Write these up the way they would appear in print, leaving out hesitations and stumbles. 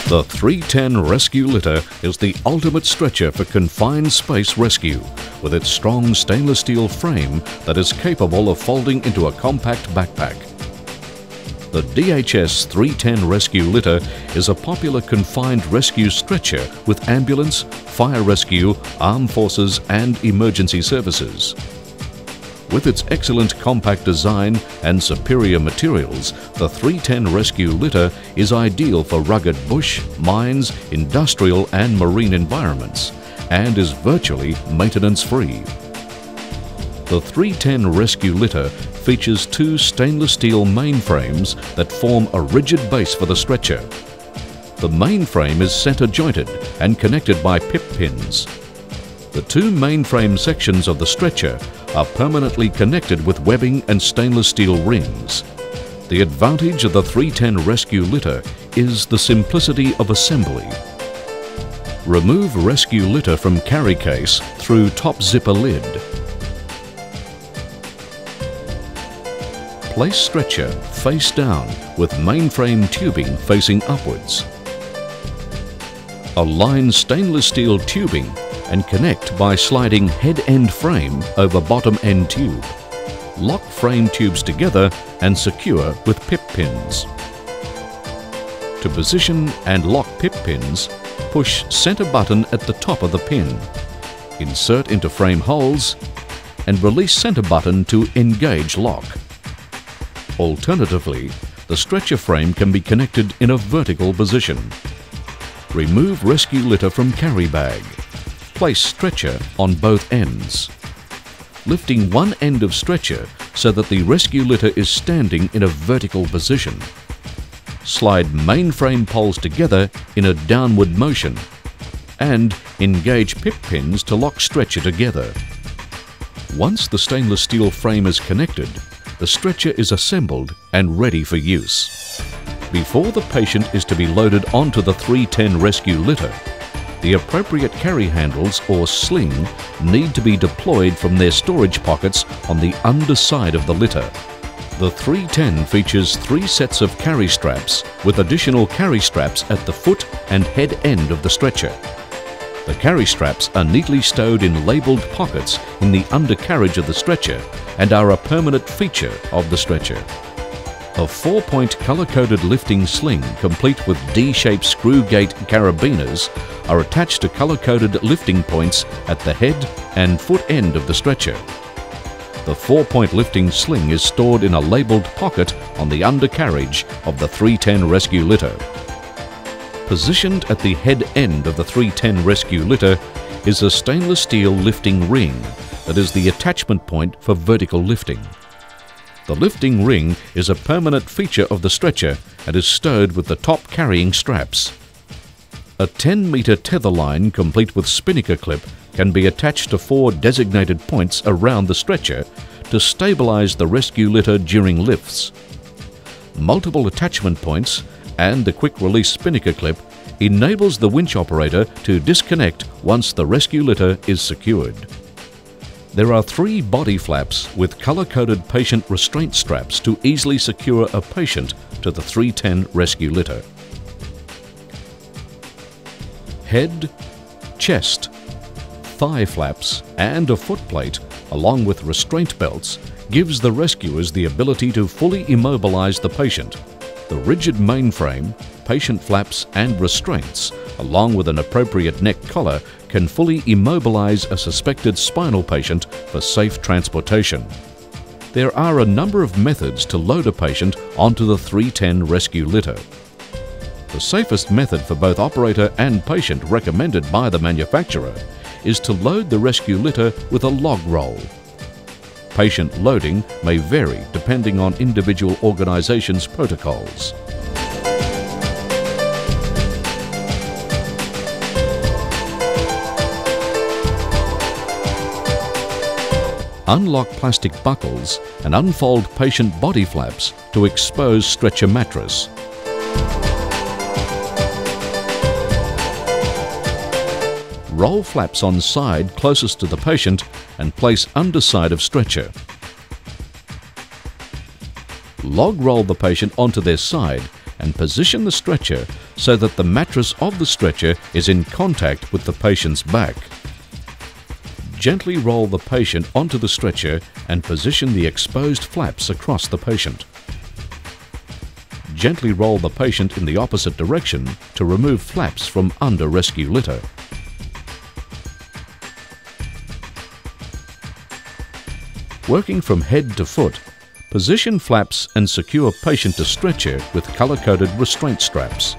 The 310 Rescue Litter is the ultimate stretcher for confined space rescue, with its strong stainless steel frame that is capable of folding into a compact backpack. The DHS 310 Rescue Litter is a popular confined rescue stretcher with ambulance, fire rescue, armed forces and emergency services. With its excellent compact design and superior materials, the 310 Rescue Litter is ideal for rugged bush, mines, industrial and marine environments, and is virtually maintenance-free. The 310 Rescue Litter features two stainless steel mainframes that form a rigid base for the stretcher. The mainframe is center jointed and connected by pip pins. The two mainframe sections of the stretcher are permanently connected with webbing and stainless steel rings. The advantage of the 310 Rescue Litter is the simplicity of assembly. Remove rescue litter from carry case through top zipper lid. Place stretcher face down with mainframe tubing facing upwards. Align stainless steel tubing and connect by sliding head-end frame over bottom-end tube. Lock frame tubes together and secure with pip pins. To position and lock pip pins, push center button at the top of the pin. Insert into frame holes and release center button to engage lock. Alternatively, the stretcher frame can be connected in a vertical position. Remove rescue litter from carry bag. Place stretcher on both ends. Lifting one end of stretcher so that the rescue litter is standing in a vertical position. Slide mainframe poles together in a downward motion and engage pip pins to lock stretcher together. Once the stainless steel frame is connected, the stretcher is assembled and ready for use. Before the patient is to be loaded onto the 310 Rescue Litter, the appropriate carry handles or sling need to be deployed from their storage pockets on the underside of the litter. The 310 features 3 sets of carry straps with additional carry straps at the foot and head end of the stretcher. The carry straps are neatly stowed in labelled pockets in the undercarriage of the stretcher and are a permanent feature of the stretcher. A 4-point colour-coded lifting sling complete with D-shaped screw gate carabiners are attached to colour-coded lifting points at the head and foot end of the stretcher. The 4-point lifting sling is stored in a labelled pocket on the undercarriage of the 310 Rescue Litter. Positioned at the head end of the 310 Rescue Litter is a stainless steel lifting ring that is the attachment point for vertical lifting. The lifting ring is a permanent feature of the stretcher and is stowed with the top carrying straps. A 10-metre tether line complete with spinnaker clip can be attached to 4 designated points around the stretcher to stabilise the rescue litter during lifts. Multiple attachment points and the quick-release spinnaker clip enables the winch operator to disconnect once the rescue litter is secured. There are 3 body flaps with colour-coded patient restraint straps to easily secure a patient to the 310 Rescue Litter. Head, chest, thigh flaps and a footplate along with restraint belts gives the rescuers the ability to fully immobilise the patient. The rigid mainframe, patient flaps and restraints along with an appropriate neck collar can fully immobilise a suspected spinal patient for safe transportation. There are a number of methods to load a patient onto the 310 Rescue Litter. The safest method for both operator and patient recommended by the manufacturer is to load the rescue litter with a log roll. Patient loading may vary depending on individual organisations' protocols. Unlock plastic buckles and unfold patient body flaps to expose stretcher mattress. Roll flaps on side closest to the patient and place underside of stretcher. log roll the patient onto their side and position the stretcher so that the mattress of the stretcher is in contact with the patient's back. Gently roll the patient onto the stretcher and position the exposed flaps across the patient. Gently roll the patient in the opposite direction to remove flaps from under rescue litter. Working from head to foot, position flaps and secure patient to stretcher with color-coded restraint straps.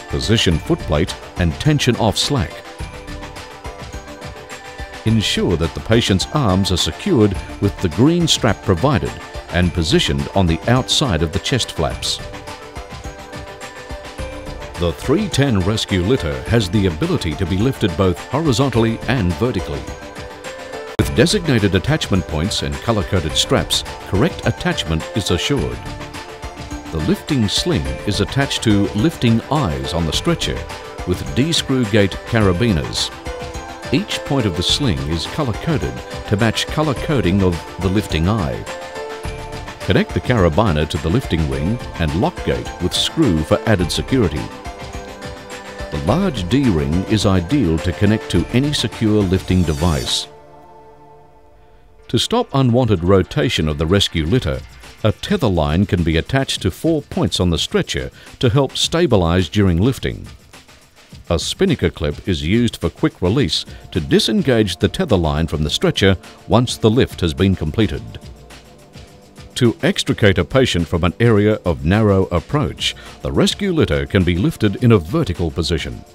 Position footplate and tension off slack. Ensure that the patient's arms are secured with the green strap provided and positioned on the outside of the chest flaps. The 310 rescue litter has the ability to be lifted both horizontally and vertically. With designated attachment points and color-coded straps, correct attachment is assured. The lifting sling is attached to lifting eyes on the stretcher with D-screw gate carabiners. Each point of the sling is color-coded to match color coding of the lifting eye. Connect the carabiner to the lifting ring and lock gate with screw for added security. The large D-ring is ideal to connect to any secure lifting device. To stop unwanted rotation of the rescue litter, a tether line can be attached to 4 points on the stretcher to help stabilize during lifting. A spinnaker clip is used for quick release to disengage the tether line from the stretcher once the lift has been completed. To extricate a patient from an area of narrow approach, the rescue litter can be lifted in a vertical position.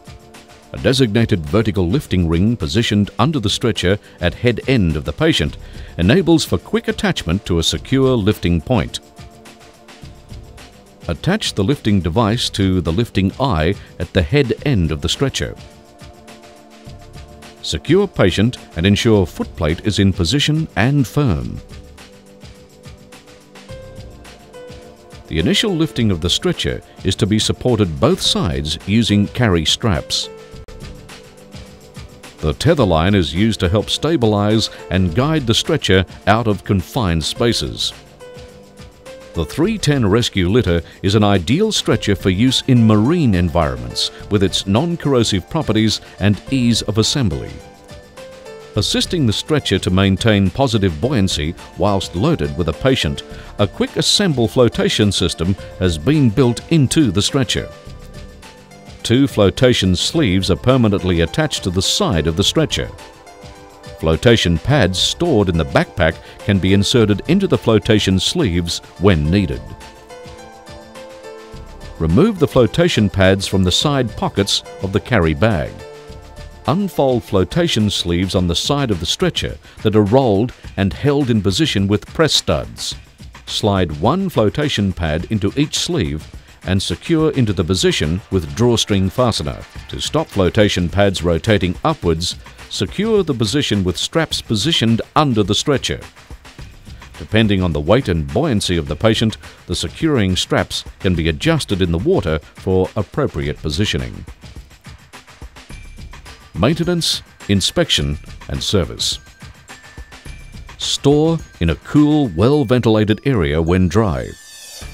A designated vertical lifting ring positioned under the stretcher at head end of the patient enables for quick attachment to a secure lifting point. Attach the lifting device to the lifting eye at the head end of the stretcher. Secure patient and ensure footplate is in position and firm. The initial lifting of the stretcher is to be supported both sides using carry straps. The tether line is used to help stabilize and guide the stretcher out of confined spaces. The 310 rescue litter is an ideal stretcher for use in marine environments with its non-corrosive properties and ease of assembly. Assisting the stretcher to maintain positive buoyancy whilst loaded with a patient, a quick assemble flotation system has been built into the stretcher. 2 flotation sleeves are permanently attached to the side of the stretcher. Flotation pads stored in the backpack can be inserted into the flotation sleeves when needed. Remove the flotation pads from the side pockets of the carry bag. Unfold flotation sleeves on the side of the stretcher that are rolled and held in position with press studs. Slide 1 flotation pad into each sleeve and secure into the position with drawstring fastener. To stop flotation pads rotating upwards, secure the position with straps positioned under the stretcher. Depending on the weight and buoyancy of the patient, the securing straps can be adjusted in the water for appropriate positioning. Maintenance, inspection and service. Store in a cool, well-ventilated area when dry.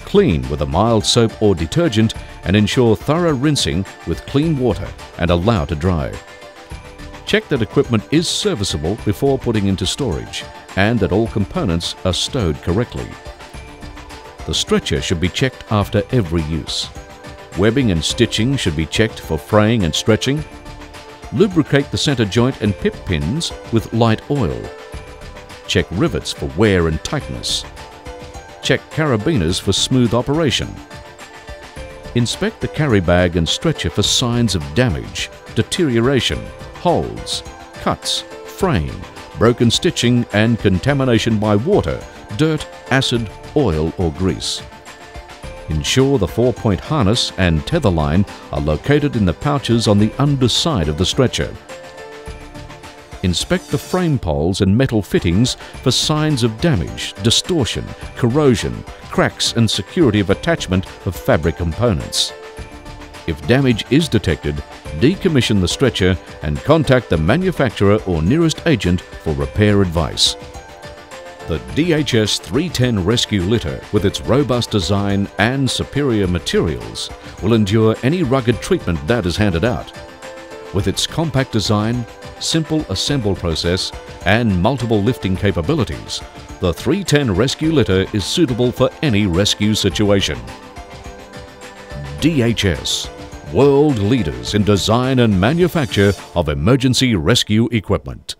Clean with a mild soap or detergent and ensure thorough rinsing with clean water and allow to dry. Check that equipment is serviceable before putting into storage and that all components are stowed correctly. The stretcher should be checked after every use. Webbing and stitching should be checked for fraying and stretching. Lubricate the center joint and pip pins with light oil. Check rivets for wear and tightness. Check carabiners for smooth operation. Inspect the carry bag and stretcher for signs of damage, deterioration, holes, cuts, fraying, broken stitching and contamination by water, dirt, acid, oil or grease. Ensure the 4-point harness and tether line are located in the pouches on the underside of the stretcher. Inspect the frame poles and metal fittings for signs of damage, distortion, corrosion, cracks and security of attachment of fabric components. If damage is detected, decommission the stretcher and contact the manufacturer or nearest agent for repair advice. The DHS 310 Rescue Litter, with its robust design and superior materials, will endure any rugged treatment that is handed out. With its compact design, simple assemble process and multiple lifting capabilities, the 310 Rescue Litter is suitable for any rescue situation. DHS, world leaders in design and manufacture of emergency rescue equipment.